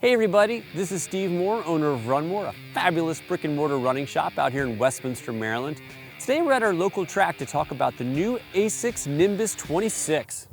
Hey everybody, this is Steve Moore, owner of Run More, a fabulous brick and mortar running shop out here in Westminster, Maryland. Today we're at our local track to talk about the new Asics Nimbus 26.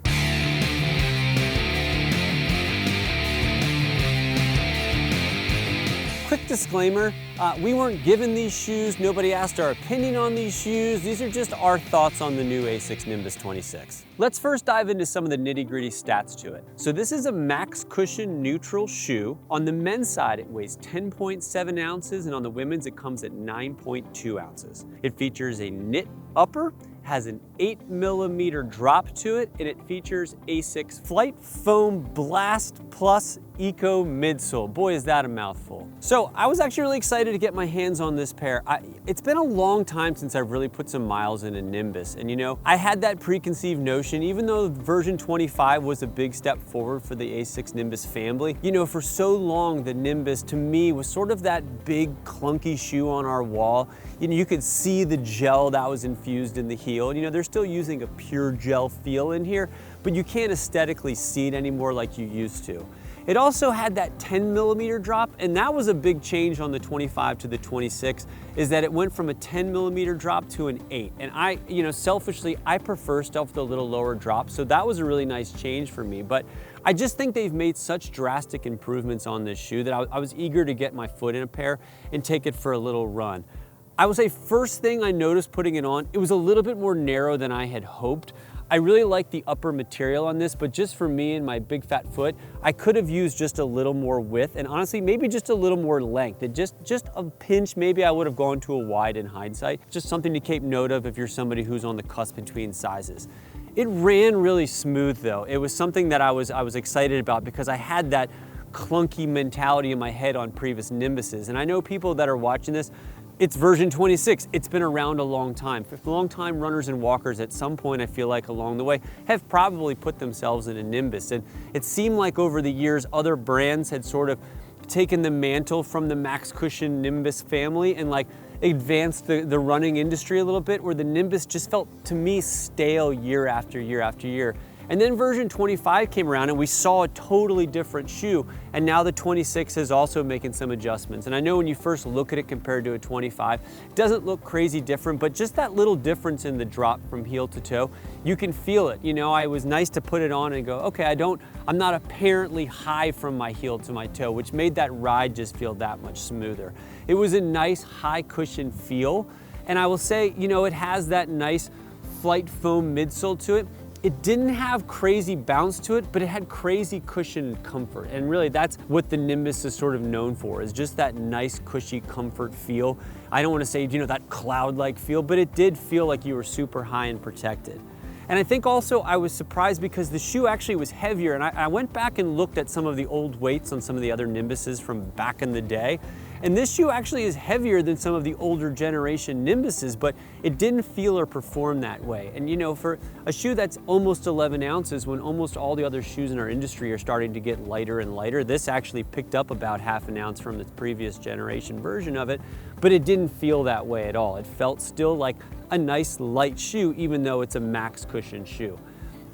Quick disclaimer, we weren't given these shoes, nobody asked our opinion on these shoes, these are just our thoughts on the new Asics Nimbus 26. Let's first dive into some of the nitty-gritty stats to it. So this is a max cushion neutral shoe. On the men's side it weighs 10.7 ounces and on the women's it comes at 9.2 ounces. It features a knit upper, has an 8mm drop to it, and it features Asics Flight Foam Blast Plus Eco midsole. Boy, is that a mouthful. So I was actually really excited to get my hands on this pair. It's been a long time since I've really put some miles in a Nimbus, and you know, I had that preconceived notion, even though version 25 was a big step forward for the Asics Nimbus family. You know, for so long, the Nimbus to me was sort of that big clunky shoe on our wall. You know, you could see the gel that was infused in the heel. And you know, they're still using a pure gel feel in here, but you can't aesthetically see it anymore like you used to. It also had that 10mm drop, and that was a big change on the 25 to the 26, is that it went from a 10mm drop to an 8. And I, you know, selfishly, I prefer stuff with a little lower drop, so that was a really nice change for me. But I just think they've made such drastic improvements on this shoe that I was eager to get my foot in a pair and take it for a little run. I would say first thing I noticed putting it on, it was a little bit more narrow than I had hoped. I really like the upper material on this, but just for me and my big fat foot, I could have used just a little more width and honestly, maybe just a little more length. It just a pinch, maybe I would have gone to a wide in hindsight. Just something to keep note of if you're somebody who's on the cusp between sizes. It ran really smooth though. It was something that I was excited about because I had that clunky mentality in my head on previous Nimbuses. And I know people that are watching this, it's version 26. It's been around a long time. Long-time runners and walkers at some point, I feel like along the way, have probably put themselves in a Nimbus. And it seemed like over the years, other brands had sort of taken the mantle from the Max Cushion Nimbus family and like advanced the running industry a little bit, where the Nimbus just felt, to me, stale year after year after year. And then version 25 came around and we saw a totally different shoe. And now the 26 is also making some adjustments. And I know when you first look at it compared to a 25, it doesn't look crazy different, but just that little difference in the drop from heel to toe, you can feel it. You know, it was nice to put it on and go, okay, I'm not apparently high from my heel to my toe, which made that ride just feel that much smoother. It was a nice high cushion feel. And I will say, you know, it has that nice Flight Foam midsole to it. It didn't have crazy bounce to it, but it had crazy cushion and comfort. And really that's what the Nimbus is sort of known for, is just that nice cushy comfort feel. I don't want to say, you know, that cloud-like feel, but it did feel like you were super high and protected. And I think also I was surprised because the shoe actually was heavier, and I went back and looked at some of the old weights on some of the other Nimbuses from back in the day. And this shoe actually is heavier than some of the older generation Nimbuses, but it didn't feel or perform that way. And you know, for a shoe that's almost 11 ounces, when almost all the other shoes in our industry are starting to get lighter and lighter, this actually picked up about half an ounce from the previous generation version of it, but it didn't feel that way at all. It felt still like a nice light shoe, even though it's a max cushion shoe.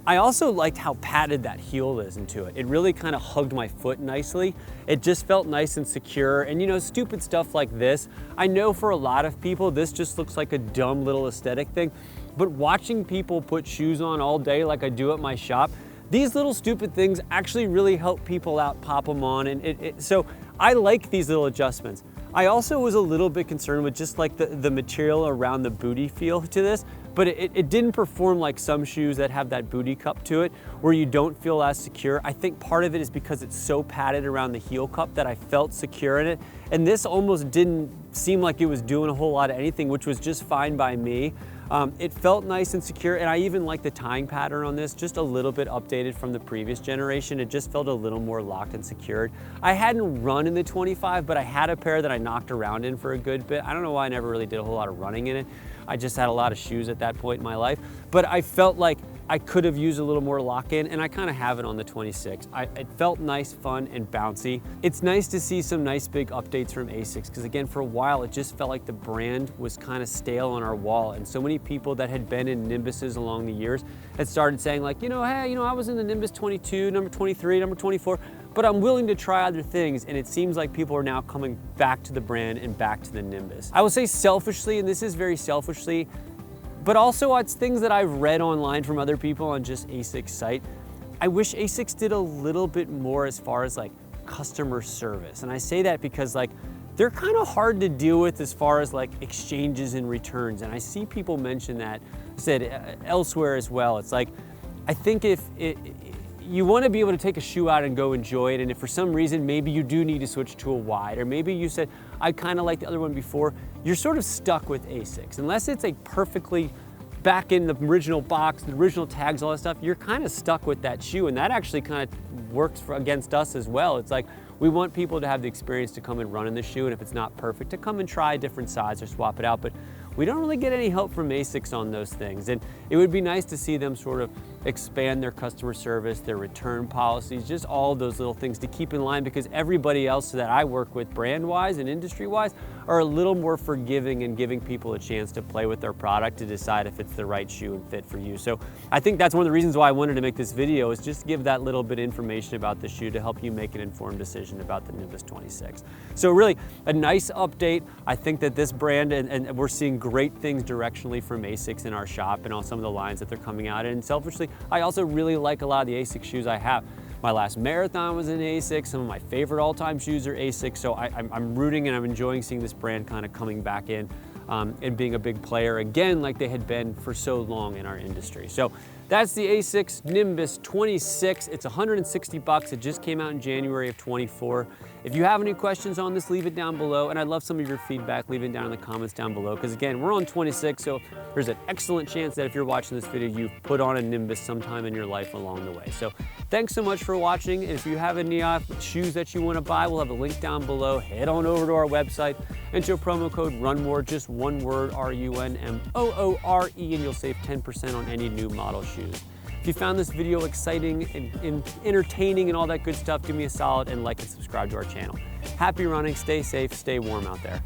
I also liked how padded that heel is into it. It really kind of hugged my foot nicely. It just felt nice and secure. And you know, stupid stuff like this, I know for a lot of people, this just looks like a dumb little aesthetic thing, but watching people put shoes on all day like I do at my shop, these little stupid things actually really help people out, pop them on. And so I like these little adjustments. I also was a little bit concerned with just like the material around the booty feel to this, but it didn't perform like some shoes that have that booty cup to it where you don't feel as secure. I think part of it is because it's so padded around the heel cup that I felt secure in it. And this almost didn't seem like it was doing a whole lot of anything, which was just fine by me. It felt nice and secure, and I even like the tying pattern on this, just a little bit updated from the previous generation. It just felt a little more locked and secured. I hadn't run in the 25, but I had a pair that I knocked around in for a good bit. I don't know why I never really did a whole lot of running in it. I just had a lot of shoes at that point in my life, but I felt like I could have used a little more lock-in, and I kind of have it on the 26. It felt nice, fun, and bouncy. It's nice to see some nice big updates from Asics, because again, for a while, it just felt like the brand was kind of stale on our wall, and so many people that had been in Nimbuses along the years had started saying like, you know, hey, you know, I was in the Nimbus 22, number 23, number 24, but I'm willing to try other things, and it seems like people are now coming back to the brand and back to the Nimbus. I will say selfishly, and this is very selfishly, but also it's things that I've read online from other people on just Asics site. I wish Asics did a little bit more as far as like customer service. And I say that because like they're kind of hard to deal with as far as like exchanges and returns. And I see people mention that said elsewhere as well. It's like, I think you want to be able to take a shoe out and go enjoy it, and if for some reason maybe you do need to switch to a wide, or maybe you said, I kind of like the other one before, you're sort of stuck with Asics. Unless it's a perfectly back in the original box, the original tags, all that stuff, you're kind of stuck with that shoe, and that actually kind of works against us as well. It's like, we want people to have the experience to come and run in the shoe, and if it's not perfect, to come and try a different size or swap it out, but we don't really get any help from Asics on those things. And it would be nice to see them sort of expand their customer service, their return policies, just all of those little things to keep in line, because everybody else that I work with brand-wise and industry-wise are a little more forgiving and giving people a chance to play with their product to decide if it's the right shoe and fit for you. So I think that's one of the reasons why I wanted to make this video, is just give that little bit of information about the shoe to help you make an informed decision about the Nimbus 26. So really a nice update. I think that this brand, and we're seeing great things directionally from Asics in our shop and on some of the lines that they're coming out in. And selfishly, I also really like a lot of the Asics shoes I have. My last marathon was in Asics. Some of my favorite all-time shoes are Asics. So I'm rooting and I'm enjoying seeing this brand kind of coming back in and being a big player again, like they had been for so long in our industry. So that's the Asics Nimbus 26. It's 160 bucks. It just came out in January of 24. If you have any questions on this, leave it down below. And I'd love some of your feedback. Leave it down in the comments down below. Because again, we're on 26, so there's an excellent chance that if you're watching this video, you've put on a Nimbus sometime in your life along the way. So thanks so much for watching. And if you have any shoes that you want to buy, we'll have a link down below. Head on over to our website, enter promo code RUNMORE, just one word, RUNMOORE, and you'll save 10% on any new model shoes. If you found this video exciting and entertaining and all that good stuff, give me a solid and like and subscribe to our channel. Happy running, stay safe, stay warm out there.